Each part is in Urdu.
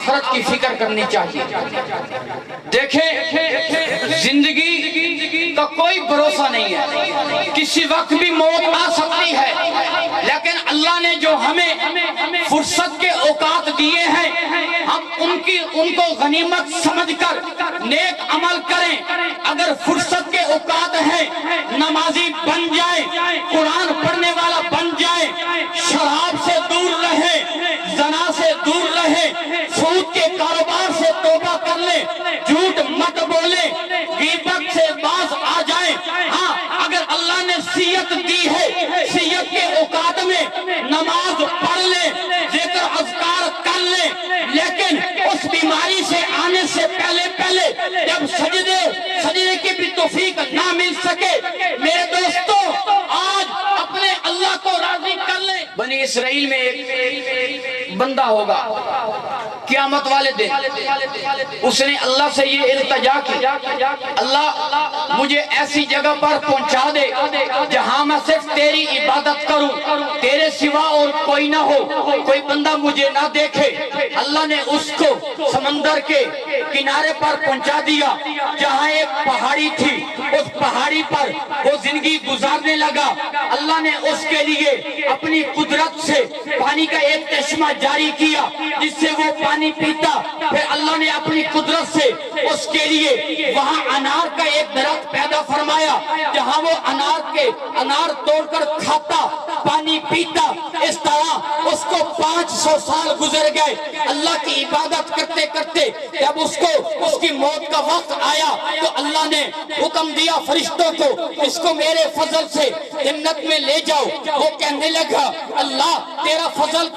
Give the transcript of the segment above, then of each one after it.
آخرت کی فکر کرنی چاہیے۔ دیکھیں زندگی کا کوئی بھروسہ نہیں ہے، کسی وقت بھی موت آ سکتی ہے، لیکن اللہ نے جو ہمیں فرصت کے اوقات دیے ہیں ہم ان کو غنیمت سمجھ کر نیک عمل کریں۔ اگر فرصت کے اوقات ہیں نمازی بن جائیں، قرآن پڑھنے والا بن جائیں، شراب سے دور رہے، زنا سے دور رہے، سود کے کاروبار سے توبہ کر لیں، جھوٹ مت بولیں، غیبت سے باز آ جائیں۔ ہاں اگر اللہ نے صحت دی ہے، صحت کے اوقات میں نماز پڑھ لیں، ذکر اذکار کر لیں، لیکن اس بیماری سے آنے سے پہلے جب سجدے کی بھی توفیق نہ مل سکے، میرے دوستو آج اپنے اللہ کو راضی کر لیں۔ بنی اسرائیل میں ایک بندہ ہوگا قیامت والے دن، اس نے اللہ سے یہ التجا کی، اللہ مجھے ایسی جگہ پر پہنچا دے جہاں میں صرف تیری عبادت کروں، تیرے سوا اور کوئی نہ ہو، کوئی بندہ مجھے نہ دیکھے۔ اللہ نے اس کو سمندر کے کنارے پر پہنچا دیا جہاں ایک پہاڑی تھی، اس پہاڑی پر وہ زندگی گزارنے لگا۔ اللہ نے اس کے لیے اپنی قدرت سے پانی کا ایک چشمہ جاری کیا جس سے وہ پانی پیتا، پھر اللہ نے اپنی قدرت سے اس کے لیے وہاں انار کا ایک درخت پیدا فرمایا جہاں وہ انار توڑ کر کھاتا، پانی پیتا۔ اس طرح اس کو 500 سال گزر گئے اللہ کی عبادت کرتے کرتے۔ جب اس کی موت کا وقت آیا تو اللہ نے حکم دیا فرشتوں کو اس کو میرے فضل سے جنت میں لے جاؤ۔ وہ کہنے لگا اللہ تیرا فضل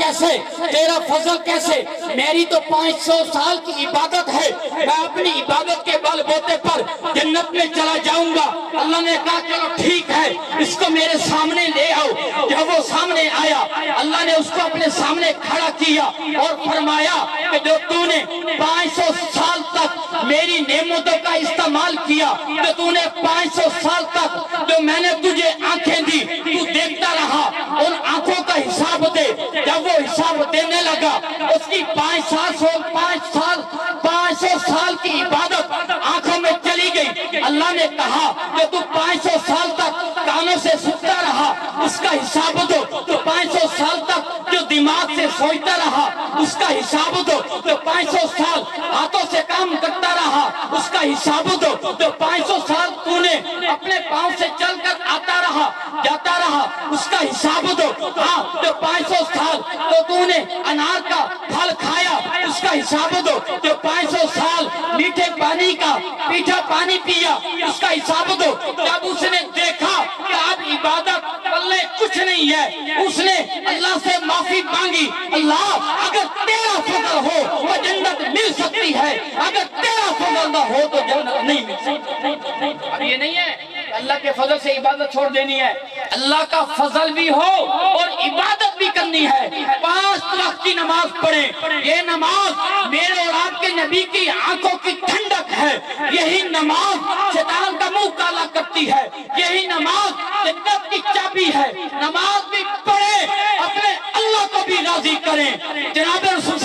کیسے، میری تو 500 سال کی عبادت ہے، میں اپنی عبادت کے بل بوتے پر جنت میں چلا جاؤں گا۔ اللہ نے کہا چلو ٹھیک ہے، اس کو میرے سامنے لے آؤ۔ جب وہ سامنے آیا اللہ نے اس کو اپنے سامنے کھڑا کیا اور فرمایا کہ جو تو نے 500 سال تک میری نعمتوں کا استعمال کیا، جو تو نے 500 سال تک جو میں نے تجھے آنکھیں دی تو دیکھتا رہا، ان آنکھوں کا حساب دے۔ جب وہ حساب دینے لگا اس کی 500 سال کی عبادت آنکھوں میں چلی گئی۔ اللہ نے کہا کہ تو 500 سال تک کانوں سے سنتا رہا اس کا حساب دو، تو 500 سال تک جو دماغ سے سوچتا رہا اس کا حساب دو، تو 500 سال ہاتھوں سے کام کرتا رہا اس کا حساب دو، تو 500 سال تو نے اپنے پاؤں سے چل کر آتا رہا جاتا رہا اس کا حساب دو۔ ہاں تو 500 سال تو نے انار کا پھل کھایا اس کا حساب دو، تو 500 سال میٹھے پانی کا میٹھا پانی پیا اس کا حساب دو۔ جب اس نے دیکھا کہ اب عبادت پلے کچھ نہیں ہے، اس نے اللہ سے معافی مانگی، اللہ اگر تیرا فضل ہو تو جنت مل سکتی ہے، اگر تیرا فضل نہ ہو تو جنت نہیں مل سکتی۔ اب یہ نہیں ہے اللہ کے فضل سے عبادت چھوڑ دینی ہے، اللہ کا فضل بھی ہو اور عبادت بھی کرنی ہے۔ 5 وقت کی نماز پڑھیں، یہ نماز میرے اور آپ کے نبی کی آنکھوں کی ٹھنڈک ہے، یہی نماز شیطان کا منہ کالا کرتی ہے، یہی نماز جنت کی چابی ہے۔ نماز بھی پڑھیں، اپنے اللہ کو بھی راضی کریں۔ جناب رسول